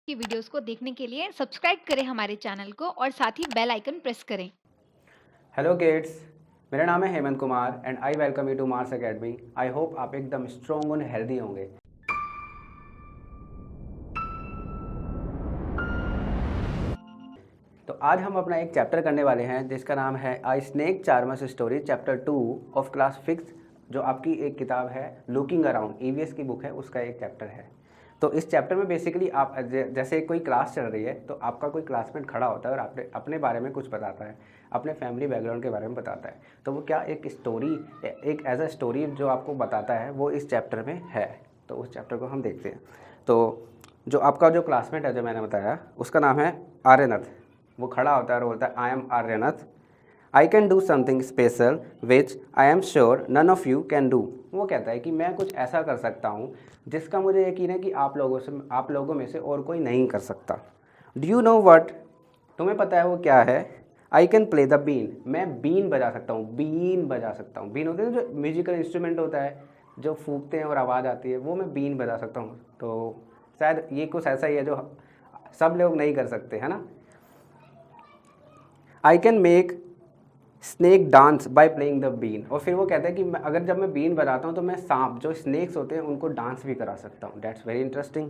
की वीडियोस को देखने के लिए सब्सक्राइब करें हमारे चैनल को और साथ ही बेल आइकन प्रेस करें। हेलो किड्स, मेरा नाम है Hemant Kumar and I welcome you to Mars Academy. I hope आप एकदम स्ट्रॉन्ग और हेल्दी होंगे। तो आज हम अपना एक चैप्टर करने वाले हैं जिसका नाम है I snake charmers story chapter 2 of class 6, जो आपकी एक किताब है लुकिंग अराउंड, ईवीएस की बुक है, उसका एक चैप्टर है। तो इस चैप्टर में बेसिकली आप जैसे कोई क्लास चल रही है तो आपका कोई क्लासमेट खड़ा होता है और अपने बारे में कुछ बताता है, अपने फैमिली बैकग्राउंड के बारे में बताता है। तो वो क्या एक स्टोरी, एक एज अ स्टोरी जो आपको बताता है वो इस चैप्टर में है। तो उस चैप्टर को हम देखते हैं। तो जो आपका जो क्लासमेट है जो मैंने बताया उसका नाम है आर्यनथ। वो खड़ा होता है और बोलता है I am Aryanath, I can do something special which I am sure none of you can do. वो कहता है कि मैं कुछ ऐसा कर सकता हूँ जिसका मुझे यकीन है कि आप लोगों में से और कोई नहीं कर सकता। डू यू नो वट, तुम्हें पता है वो क्या है? I can play the been, मैं बीन बजा सकता हूँ, बीन बजा सकता हूँ। बीन होते हैं जो म्यूजिकल इंस्ट्रूमेंट होता है जो फूकते हैं और आवाज़ आती है, वो मैं बीन बजा सकता हूँ। तो शायद ये कुछ ऐसा ही है जो सब लोग नहीं कर सकते, है ना। I can make snake dance by playing the been. और फिर वो कहता है कि अगर जब मैं बीन बजाता हूँ तो मैं सांप जो स्नेक्स होते हैं उनको डांस भी करा सकता हूँ। That's very interesting.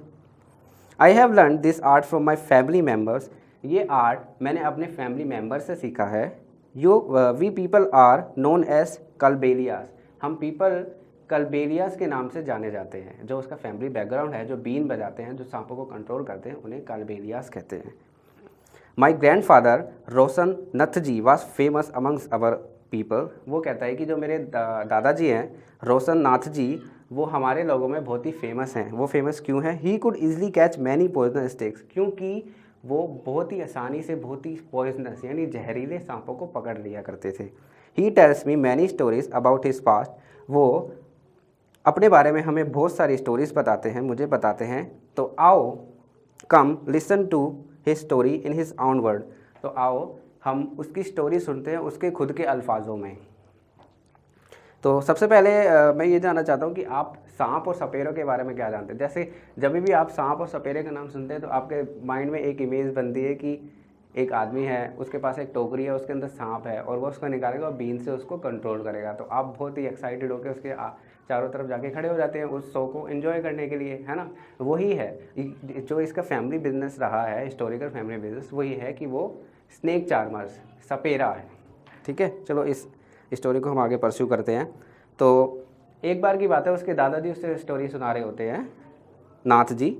I have learn this art from my family members, ये आर्ट मैंने अपने फैमिली मेम्बर से सीखा है। We people are known as Kalbelias, हम पीपल कलबेलियास के नाम से जाने जाते हैं। जो उसका फैमिली बैकग्राउंड है, जो बीन बजाते हैं, जो सांपों को कंट्रोल करते हैं, उन्हें कलबेलियास कहते हैं। My grandfather Roshan Nathji was famous amongst our people. वो कहता है कि जो मेरे दादाजी हैं रोशन नाथ जी, वो हमारे लोगों में बहुत ही फेमस हैं। वो फेमस क्यों हैं? He could easily catch many poisonous snacks, क्योंकि वो बहुत ही आसानी से बहुत ही पॉइजनस यानी जहरीले सांपों को पकड़ लिया करते थे। He tells me many stories about his past, वो अपने बारे में हमें बहुत सारी स्टोरीज बताते हैं, मुझे बताते हैं। तो आओ come listen to his story in his own word, तो आओ हम उसकी स्टोरी सुनते हैं उसके खुद के अल्फाजों में। तो सबसे पहले मैं ये जानना चाहता हूँ कि आप सांप और सपेरों के बारे में क्या जानते हैं। जैसे जब भी आप सांप और सपेरे का नाम सुनते हैं तो आपके माइंड में एक इमेज बनती है कि एक आदमी है, उसके पास एक टोकरी है, उसके अंदर सांप है और वो उसको निकालेगा और बीन से उसको कंट्रोल करेगा। तो आप बहुत ही एक्साइटेड होकर उसके चारों तरफ जाके खड़े हो जाते हैं उस शो को एंजॉय करने के लिए, है ना। वही है जो इसका फैमिली बिजनेस रहा है, हिस्टोरिकल फैमिली बिजनेस, वही है कि वो स्नेक चार्मर्स, सपेरा है। ठीक है, चलो इस स्टोरी को हम आगे परस्यू करते हैं। तो एक बार की बात है, उसके दादाजी उससे स्टोरी सुना रहे होते हैं, नाथ जी।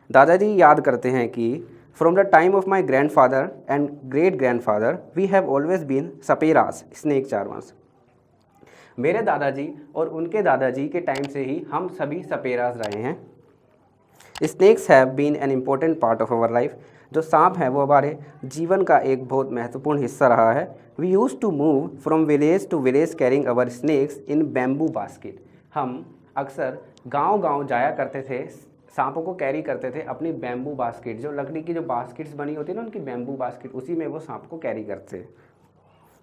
दादाजी याद करते हैं कि from the time of my grandfather and great grandfather we have always been saperas snake charmers. मेरे दादाजी और उनके दादाजी के टाइम से ही हम सभी सपेरास रहे हैं। Snakes have been an important part of our life, जो सांप है वो हमारे जीवन का एक बहुत महत्वपूर्ण हिस्सा रहा है। We use to move from village to village carrying our snakes in bamboo basket, हम अक्सर गांव-गांव जाया करते थे, सांपों को कैरी करते थे अपनी बैम्बू बास्केट, जो लकड़ी की जो बास्केट्स बनी होती है ना उनकी बैम्बू बास्केट, उसी में वो सांप को कैरी करते हैं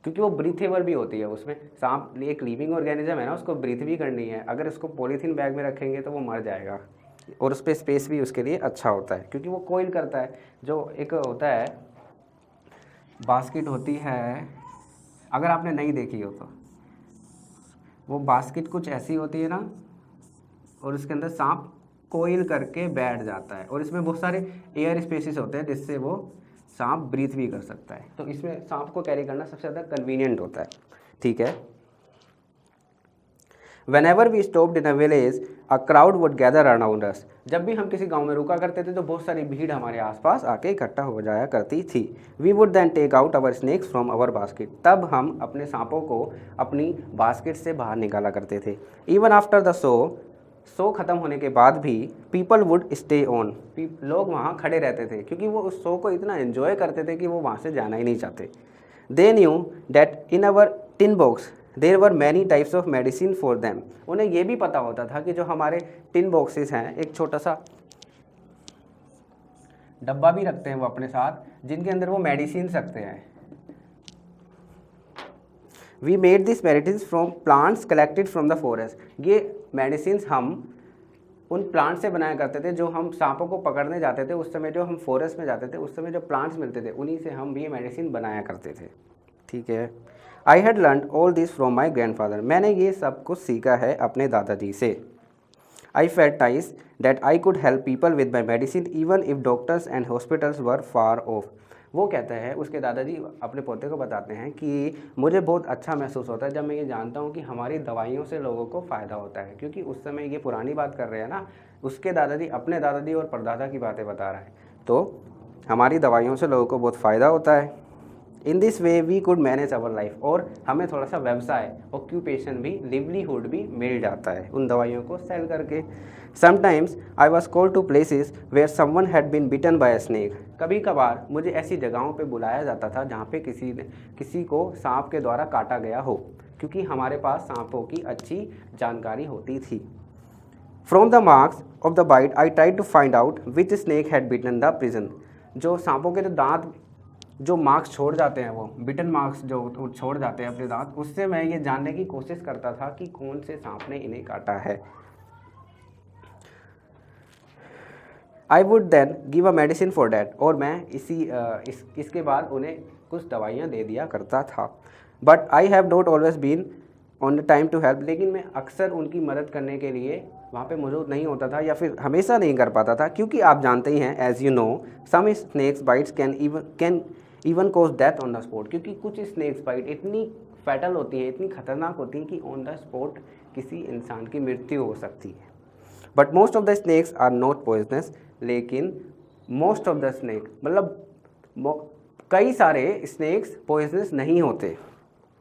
क्योंकि वो ब्रीथेबल भी होती है। उसमें सांप एक लिविंग ऑर्गेनिज्म है ना, उसको ब्रीथ भी करनी है। अगर उसको पॉलीथीन बैग में रखेंगे तो वो मर जाएगा और उस पर स्पेस भी उसके लिए अच्छा होता है क्योंकि वो कोइल करता है। जो एक होता है बास्केट होती है, अगर आपने नहीं देखी हो तो वो बास्केट कुछ ऐसी होती है ना, और उसके अंदर सांप कोइल करके बैठ जाता है और इसमें बहुत सारे एयर स्पेसिस होते हैं जिससे वो सांप ब्रीथ भी कर सकता है। तो इसमें सांप को कैरी करना सबसे ज़्यादा कन्वीनियंट होता है। ठीक है। Whenever we stopped in a village, a crowd would gather around us. जब भी हम किसी गांव में रुका करते थे तो बहुत सारी भीड़ हमारे आसपास आके इकट्ठा हो जाया करती थी। We would then take out our snakes from our basket. तब हम अपने सांपों को अपनी बास्केट से बाहर निकाला करते थे। Even after the शो ख़त्म होने के बाद भी पीपल वुड स्टे ऑन, लोग वहाँ खड़े रहते थे क्योंकि वो उस शो को इतना एंजॉय करते थे कि वो वहाँ से जाना ही नहीं चाहते। They knew that in our tin box there were many types of medicine for them. उन्हें ये भी पता होता था कि जो हमारे टिन बॉक्सेस हैं, एक छोटा सा डब्बा भी रखते हैं वो अपने साथ जिनके अंदर वो मेडिसिन रखते हैं। We made this medicine from plants collected from the forest, ये मेडिसिन हम उन प्लांट से बनाया करते थे जो हम सांपों को पकड़ने जाते थे उस समय, जो हम फॉरेस्ट में जाते थे उस समय जो प्लांट्स मिलते थे उन्हीं से हम ये मेडिसिन बनाया करते थे। ठीक है। I had learn all this from my grandfather, मैंने ये सब कुछ सीखा है अपने दादाजी से। I felt nice that I could help people with my medicine even if doctors and hospitals were far of. वो कहता है, उसके दादाजी अपने पोते को बताते हैं कि मुझे बहुत अच्छा महसूस होता है जब मैं ये जानता हूँ कि हमारी दवाइयों से लोगों को फ़ायदा होता है, क्योंकि उस समय ये पुरानी बात कर रहे हैं ना, उसके दादाजी अपने दादाजी और परदादा की बातें बता रहा है, तो हमारी दवाइयों से लोगों को बहुत फ़ायदा होता है। In this way we could manage our life, और हमें थोड़ा सा व्यवसाय, ऑक्यूपेशन भी, लिवलीहुड भी मिल जाता है उन दवाइयों को सेल करके। Sometimes I was called to places where someone had been bitten by a snake, कभी कभार मुझे ऐसी जगहों पे बुलाया जाता था जहाँ पे किसी को सांप के द्वारा काटा गया हो, क्योंकि हमारे पास सांपों की अच्छी जानकारी होती थी। From the marks of the bite I try to find out which snake had bitten the person, जो सांपों के जो दांत जो मार्क्स छोड़ जाते हैं, वो बिटन मार्क्स जो छोड़ जाते हैं अपने दांत, उससे मैं ये जानने की कोशिश करता था कि कौन से सांप ने इन्हें काटा है। I would then give a medicine for that, और मैं इसके बाद उन्हें कुछ दवाइयाँ दे दिया करता था। But I have not always been on the time to help, लेकिन मैं अक्सर उनकी मदद करने के लिए वहाँ पे मौजूद नहीं होता था, या फिर हमेशा नहीं कर पाता था, क्योंकि आप जानते ही हैं, as you know, some snakes bites can even cause death on the spot, क्योंकि कुछ स्नेक्स बाइट इतनी फैटल होती है, इतनी खतरनाक होती है कि ऑन द स्पॉट किसी इंसान की मृत्यु हो सकती है। But most of the snakes are not poisonous, लेकिन मोस्ट ऑफ द स्नेक मतलब कई सारे स्नेक्स पॉइजनस नहीं होते,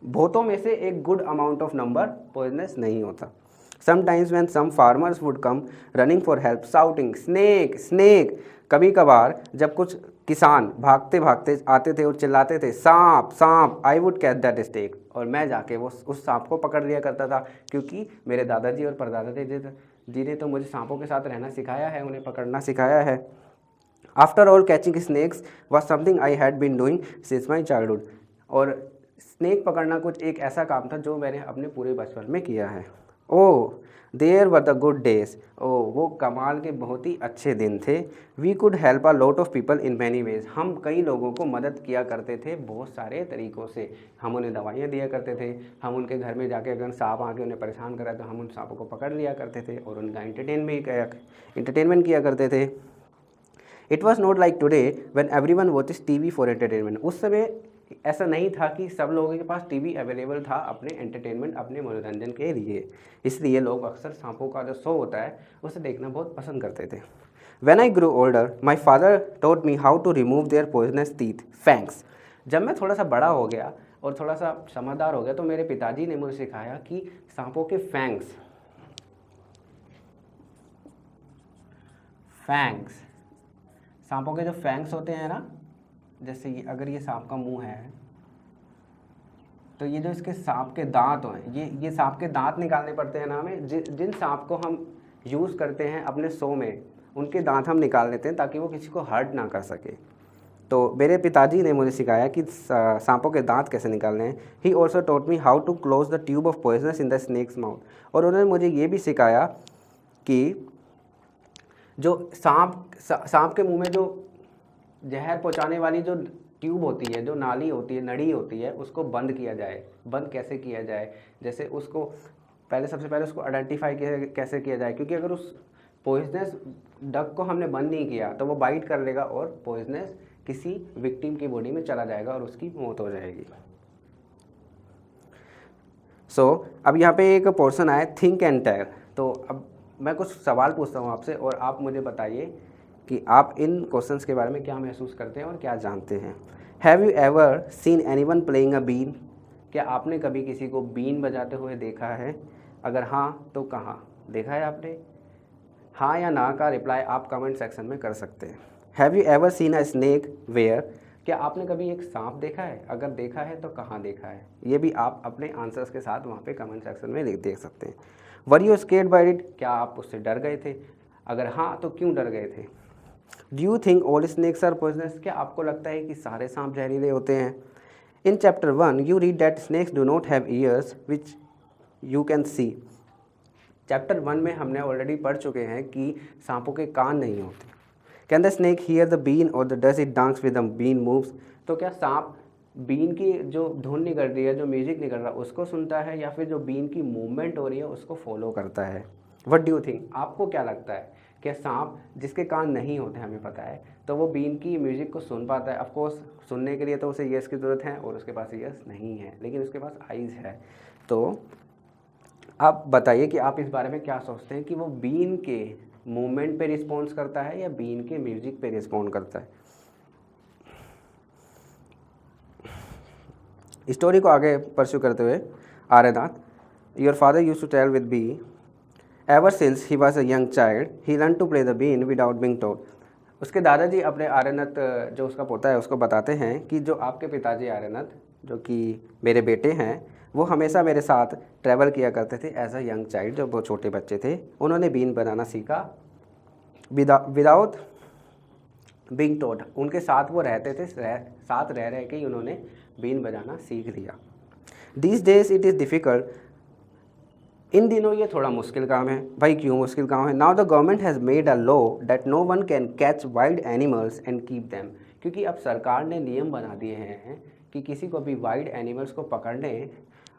बहुतों में से एक good amount of number poisonous नहीं होता। Sometimes when some farmers would come running for help shouting snake snake, कभी कभार जब कुछ किसान भागते भागते आते थे और चिल्लाते थे सांप सांप, I would catch that snake, और मैं जाके वो उस सांप को पकड़ लिया करता था, क्योंकि मेरे दादाजी और परदादा जी ने तो मुझे सांपों के साथ रहना सिखाया है, उन्हें पकड़ना सिखाया है। After all catching snakes was something I had been doing since my childhood, और स्नेक पकड़ना कुछ एक ऐसा काम था जो मैंने अपने पूरे बचपन में किया है। Oh there were the good days, oh वो कमाल के बहुत ही अच्छे दिन थे। We could help a lot of people in many ways, हम कई लोगों को मदद किया करते थे बहुत सारे तरीक़ों से। हम उन्हें दवाइयाँ दिया करते थे, हम उनके घर में जाके अगर सांप आके उन्हें परेशान करा तो हम उन सांपों को पकड़ लिया करते थे और उनका एंटरटेनमेंट किया करते थे। It was not like today when everyone watches TV for entertainment, उस समय ऐसा नहीं था कि सब लोगों के पास टीवी अवेलेबल था अपने एंटरटेनमेंट, अपने मनोरंजन के लिए, इसलिए लोग अक्सर सांपों का जो शो होता है उसे देखना बहुत पसंद करते थे। When I grew older, my father taught me how to remove their poisonous teeth, fangs. जब मैं थोड़ा सा बड़ा हो गया और थोड़ा सा समझदार हो गया तो मेरे पिताजी ने मुझे सिखाया कि सांपों के फैंग्स, सांपों के जो फैंग्स होते हैं ना, जैसे ये अगर ये सांप का मुंह है तो ये जो इसके सांप के दांत हैं, ये सांप के दांत निकालने पड़ते हैं ना हमें, जिन सांप को हम यूज़ करते हैं अपने शो में, उनके दांत हम निकाल लेते हैं ताकि वो किसी को हर्ट ना कर सके। तो मेरे पिताजी ने मुझे सिखाया कि सांपों के दांत कैसे निकालने हैं। He also taught me how to close the tube of poisonous in the snake's mouth, और उन्होंने मुझे ये भी सिखाया कि जो सांप के मुंह में जो जहर पहुंचाने वाली जो ट्यूब होती है, जो नाली होती है, नड़ी होती है, उसको बंद किया जाए। बंद कैसे किया जाए, जैसे उसको सबसे पहले उसको आइडेंटिफाई कैसे किया जाए, क्योंकि अगर उस पॉइजनस डक को हमने बंद नहीं किया तो वो बाइट कर लेगा और पॉइजनस किसी विक्टिम की बॉडी में चला जाएगा और उसकी मौत हो जाएगी। अब यहाँ पे एक पोर्शन आया थिंक एंड टेल, तो अब मैं कुछ सवाल पूछता हूँ आपसे और आप मुझे बताइए कि आप इन क्वेश्चंस के बारे में क्या महसूस करते हैं और क्या जानते हैं। Have you ever seen anyone playing a been, क्या आपने कभी किसी को बीन बजाते हुए देखा है? अगर हाँ तो कहाँ देखा है आपने? हाँ या ना का रिप्लाई आप कमेंट सेक्शन में कर सकते हैं। Have you ever seen a snake where, क्या आपने कभी एक सांप देखा है? अगर देखा है तो कहाँ देखा है? ये भी आप अपने आंसर्स के साथ वहाँ पे कमेंट सेक्शन में देख सकते हैं। Were you scared by it, क्या आप उससे डर गए थे? अगर हाँ तो क्यों डर गए थे? Do you think all snakes are poisonous, क्या आपको लगता है कि सारे सांप जहरीले होते हैं? In chapter 1 you read that snakes do not have ears which you can see, chapter 1 में हमने ऑलरेडी पढ़ चुके हैं कि सांपों के कान नहीं होते। Can the snake hear the been और the does it dance with the been moves? तो क्या सांप बीन की जो धुन निकल रही है, जो म्यूजिक निकल रहा है उसको सुनता है, या फिर जो बीन की मूवमेंट हो रही है उसको फॉलो करता है? What do you think? आपको क्या लगता है कि सांप जिसके कान नहीं होते हमें पता है, तो वो बीन की म्यूजिक को सुन पाता है? ऑफकोर्स सुनने के लिए तो उसे ईयर्स की ज़रूरत है और उसके पास ईयर्स नहीं है, लेकिन उसके पास आइज़ है। तो आप बताइए कि आप इस बारे में क्या सोचते हैं कि वो बीन के मूवमेंट पे रिस्पॉन्स करता है या बीन के म्यूजिक पे रिस्पॉन्ड करता है? स्टोरी को आगे परस्यू करते हुए Aryanath, your father used to tell with be ever since he was a young child he learn to play the been without being told. उसके दादाजी अपने आर्यनाथ, जो उसका पोता है, उसको बताते हैं कि जो आपके पिताजी आर्यनाथ, जो कि मेरे बेटे हैं, वो हमेशा मेरे साथ ट्रैवल किया करते थे एज अ यंग चाइल्ड। जब वो छोटे बच्चे थे उन्होंने बीन बनाना सीखा विदाउट बीइंग टोल्ड। उनके साथ वो रहते थे, साथ रह रह के ही उन्होंने बीन बजाना सीख लिया। These days it is difficult, इन दिनों ये थोड़ा मुश्किल काम है। भाई क्यों मुश्किल काम है? Now the government has made a law that no one can catch wild animals and keep them. क्योंकि अब सरकार ने नियम बना दिए हैं कि किसी को भी वाइल्ड एनिमल्स को पकड़ने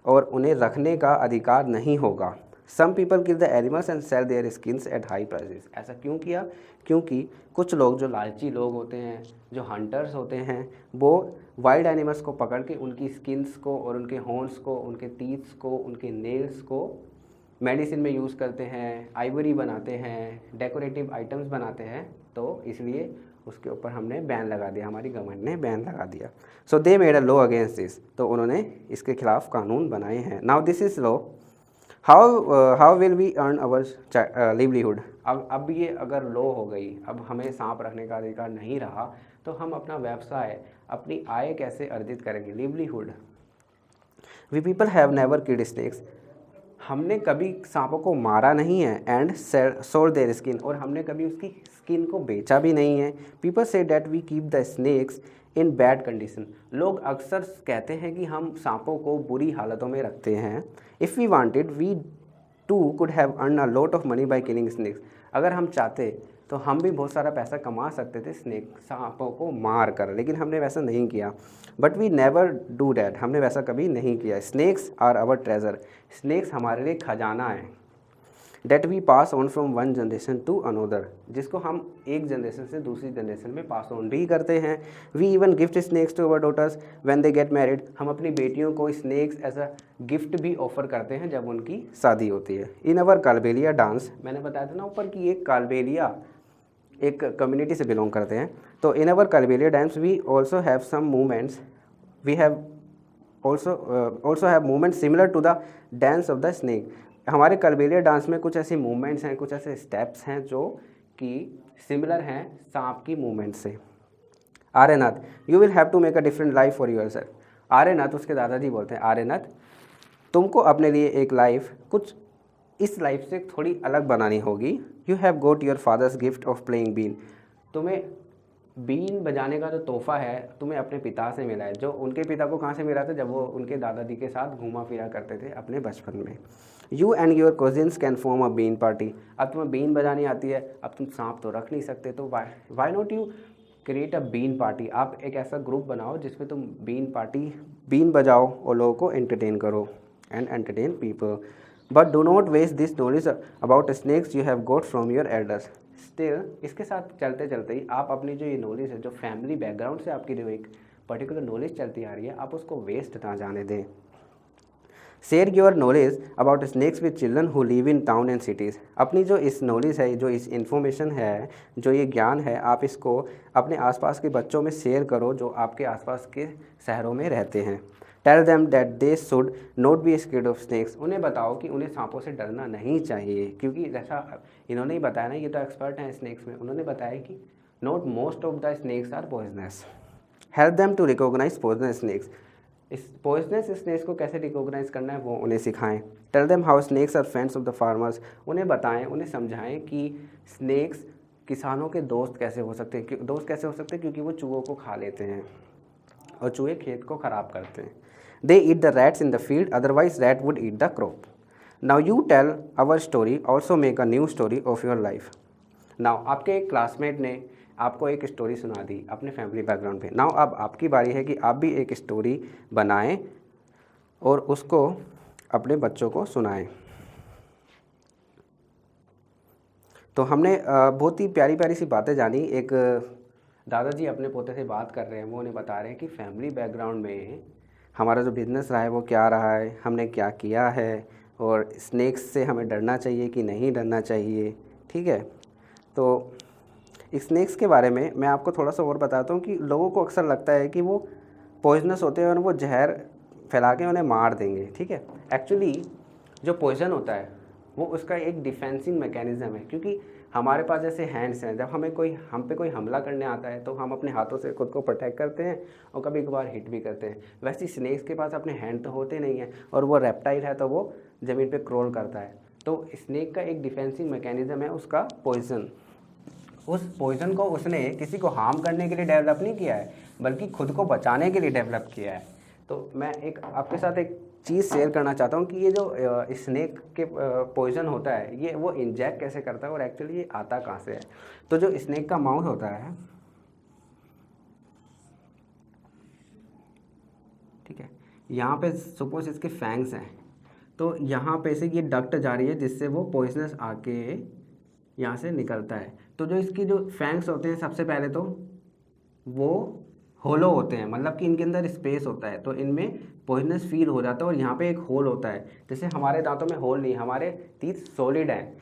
और उन्हें रखने का अधिकार नहीं होगा। Some people kill the animals and sell their skins at high prices. ऐसा क्यों किया? क्योंकि कुछ लोग, जो लालची लोग होते हैं, जो हंटर्स होते हैं, वो वाइल्ड एनिमल्स को पकड़ के उनकी स्किन्स को और उनके हॉर्न्स को, उनके टीथ्स को, उनके नेल्स को मेडिसिन में यूज़ करते हैं, आइवरी बनाते हैं, डेकोरेटिव आइटम्स बनाते हैं। तो इसलिए उसके ऊपर हमने बैन लगा दिया, हमारी गवर्नमेंट ने बैन लगा दिया। So they made a law against this. तो उन्होंने इसके खिलाफ कानून बनाए हैं। Now this is law, how will we earn our livelihood? अब ये अगर लॉ हो गई, अब हमें सांप रखने का अधिकार नहीं रहा, तो हम अपना व्यवसाय, अपनी आय कैसे अर्जित करेंगे? Livelihood. We people have never killed snakes. हमने कभी सांपों को मारा नहीं है। एंड सोल्ड देयर स्किन, और हमने कभी उसकी स्किन को बेचा भी नहीं है। People say that we keep the snakes in bad condition. लोग अक्सर कहते हैं कि हम सांपों को बुरी हालतों में रखते हैं। If we wanted we too could have earn a lot of money by killing snakes. अगर हम चाहते तो हम भी बहुत सारा पैसा कमा सकते थे सांपों को मार कर, लेकिन हमने वैसा नहीं किया। But we never do that, हमने वैसा कभी नहीं किया। Snakes are our treasure. Snakes हमारे लिए खजाना है। That we pass on from one generation to another, जिसको हम एक जनरेशन से दूसरी जनरेशन में पास ऑन भी करते हैं। We even gift snakes to our daughters when they get married. हम अपनी बेटियों को स्नेक्स एज अ गिफ्ट भी ऑफर करते हैं जब उनकी शादी होती है। इन अवर कालबेलिया डांस, मैंने बताया था ना ऊपर कि एक कालबेलिया एक कम्युनिटी से बिलोंग करते हैं। तो in our Kalbelia dance we also have some movements, we have also have movement similar to the dance of the snake. हमारे कालबेलिया डांस में कुछ ऐसी मूवमेंट्स हैं, कुछ ऐसे स्टेप्स हैं जो कि सिमिलर हैं सांप की मूवमेंट से। Aryanath, you will have to make a different life for yourself. Aryanath, उसके दादाजी बोलते हैं, आर्यनाथ तुमको अपने लिए एक लाइफ कुछ इस लाइफ से थोड़ी अलग बनानी होगी। You have got your father's gift of playing been. तुम्हें बीन बजाने का जो तोहफा है तुम्हें अपने पिता से मिला है। जो उनके पिता को कहाँ से मिला था? जब वो उनके दादाजी के साथ घूमा फिरा करते थे अपने बचपन में। You and your cousins can form a been party. अब तुम्हें बीन बजानी आती है, अब तुम सांप तो रख नहीं सकते, तो why not you create a been party. आप एक ऐसा ग्रुप बनाओ जिसमें तुम बीन बजाओ और लोगों को एंटरटेन करो and entertain people. But do not waste this knowledge about snakes you have got from your elders. Still इसके साथ चलते चलते ही आप अपनी जो ये नॉलेज है, जो फैमिली बैकग्राउंड से आपकी जो एक पर्टिकुलर नॉलेज चलती आ रही है, आप उसको वेस्ट ना जाने दें। Share your knowledge about snakes with children who live in town and cities. अपनी जो इस नॉलेज है, जो इस इन्फॉर्मेशन है, जो ये ज्ञान है, आप इसको अपने आसपास के बच्चों में शेयर करो जो आपके आसपास के शहरों में रहते हैं। Tell them that they should not be scared of snakes. उन्हें बताओ कि उन्हें सांपों से डरना नहीं चाहिए, क्योंकि जैसा इन्होंने ही बताया ना, ये तो एक्सपर्ट हैं स्नेक्स में, उन्होंने बताया कि not most of the snakes are poisonous. Help them to recognise poisonous snakes. इस पॉइजनस स्नेक्स को कैसे रिकॉग्नाइज करना है वो उन्हें सिखाएं। Tell them how snakes are friends of the farmers. उन्हें बताएं, उन्हें समझाएं कि स्नेक्स किसानों के दोस्त कैसे हो सकते हैं। दोस्त कैसे हो सकते हैं? क्योंकि वो चूहों को खा लेते हैं और चूहे खेत को ख़राब करते हैं। They eat the rats in the field, otherwise rat would eat the crop. Now you tell our story, also make a new story of your life. Now आपके एक क्लासमेट ने आपको एक स्टोरी सुना दी अपने फैमिली बैकग्राउंड पे। Now अब आपकी बारी है कि आप भी एक स्टोरी बनाएं और उसको अपने बच्चों को सुनाएं। तो हमने बहुत ही प्यारी प्यारी सी बातें जानी। एक दादाजी अपने पोते से बात कर रहे हैं, वो उन्हें बता रहे हैं कि फैमिली बैकग्राउंड में हमारा जो बिज़नेस रहा है वो क्या रहा है, हमने क्या किया है, और स्नेक्स से हमें डरना चाहिए कि नहीं डरना चाहिए। ठीक है, तो स्नेक्स के बारे में मैं आपको थोड़ा सा और बताता हूँ कि लोगों को अक्सर लगता है कि वो पॉइजनस होते हैं और वो जहर फैला के उन्हें मार देंगे। ठीक है, एक्चुअली जो पॉइज़न होता है वो उसका एक डिफेंसिंग मैकेनिज़्म है, क्योंकि हमारे पास जैसे हैंड्स हैं, जब हम पे कोई हमला करने आता है तो हम अपने हाथों से खुद को प्रोटेक्ट करते हैं और कभी कभार हिट भी करते हैं। वैसे स्नेक्स के पास अपने हैंड तो होते नहीं हैं, और वो रेप्टाइल है तो वो ज़मीन पे क्रॉल करता है। तो स्नेक का एक डिफेंसिंग मैकेनिज़्म है उसका पॉइज़न। उस पॉइज़न को उसने किसी को हार्म करने के लिए डेवलप नहीं किया है, बल्कि खुद को बचाने के लिए डेवलप किया है। तो मैं एक आपके साथ एक चीज़ शेयर करना चाहता हूँ कि ये जो स्नेक के पॉइज़न होता है ये वो इंजेक्ट कैसे करता है और एक्चुअली ये आता कहाँ से है। तो जो स्नेक का माउथ होता है, ठीक है, यहाँ पे सपोज इसके फैंग्स हैं, तो यहाँ पे से ये डक्ट जा रही है जिससे वो पॉइजनस आके यहाँ से निकलता है। तो जो इसकी जो फैंग्स होते हैं सबसे पहले तो वो होलो होते हैं, मतलब कि इनके अंदर स्पेस होता है, तो इनमें पॉइजनस फील हो जाता है। और यहाँ पे एक होल होता है, जैसे हमारे दांतों में होल नहीं, हमारे तीत सॉलिड हैं,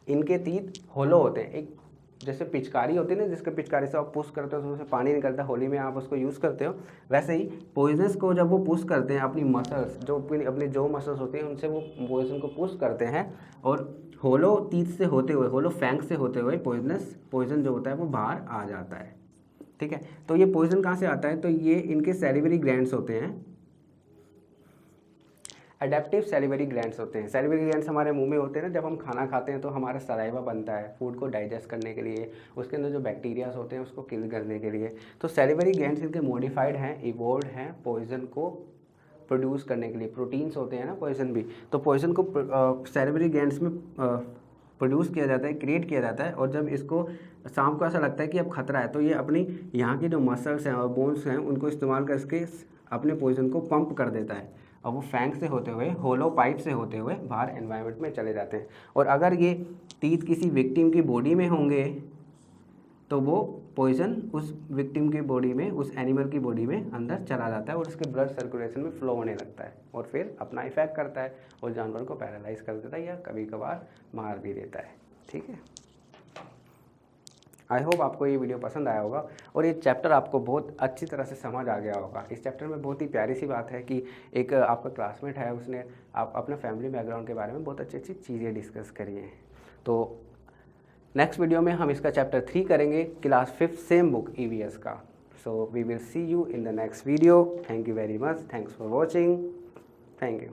इनके तीत होलो होते हैं। एक जैसे पिचकारी होती है ना, जिसके पिचकारी से आप पुश करते हो तो उसमें पानी निकलता है, होली में आप उसको यूज़ करते हो, वैसे ही पॉइजनस को जब वो पुश करते हैं अपनी मसल्स, जो अपनी जो मसल्स होती हैं उनसे वो पॉइजन को पुश करते हैं, और होलो टीथ से होते हुए, होलो फैंग से होते हुए पॉइजन जो होता है वो बाहर आ जाता है। ठीक है, तो ये पॉइजन कहाँ से आता है, तो ये इनके सैलिवरी ग्लैंड्स होते हैं, एडेप्टिव सैलिवरी ग्लैंड्स होते हैं। सैलिवरी ग्लैंड्स हमारे मुंह में होते हैं ना, जब हम खाना खाते हैं तो हमारा सलाइवा बनता है फूड को डाइजेस्ट करने के लिए, उसके अंदर जो बैक्टीरियाज होते हैं उसको किल करने के लिए। तो सैलिवरी ग्लैंड्स इनके मॉडिफाइड हैं, इवोल्व हैं पॉइजन को प्रोड्यूस करने के लिए। प्रोटीन्स होते हैं ना पॉइजन भी, तो पॉइजन को सैलिवरी ग्लैंड्स में प्रोड्यूस किया जाता है, क्रिएट किया जाता है। और जब इसको सांप को ऐसा लगता है कि अब खतरा है, तो ये अपनी यहाँ की जो मसल्स हैं और बोन्स हैं उनको इस्तेमाल करके अपने पॉइजन को पंप कर देता है, और वो फैंग से होते हुए, होलो पाइप से होते हुए बाहर एनवायरनमेंट में चले जाते हैं। और अगर ये टीथ किसी विक्टिम की बॉडी में होंगे तो वो पॉइजन उस विक्टिम की बॉडी में, उस एनिमल की बॉडी में अंदर चला जाता है और उसके ब्लड सर्कुलेशन में फ्लो होने लगता है, और फिर अपना इफेक्ट करता है और जानवर को पैरालाइज कर देता है या कभी कभार मार भी देता है। ठीक है, आई होप आपको ये वीडियो पसंद आया होगा और ये चैप्टर आपको बहुत अच्छी तरह से समझ आ गया होगा। इस चैप्टर में बहुत ही प्यारी सी बात है कि एक आपका क्लासमेट है, उसने आप अपने फैमिली बैकग्राउंड के बारे में बहुत अच्छी अच्छी चीज़ें डिस्कस करी हैं। तो नेक्स्ट वीडियो में हम इसका चैप्टर 3 करेंगे, क्लास 5 सेम बुक EVS का। So we will see you in the next video. Thank you very much, thanks for watching, thank you.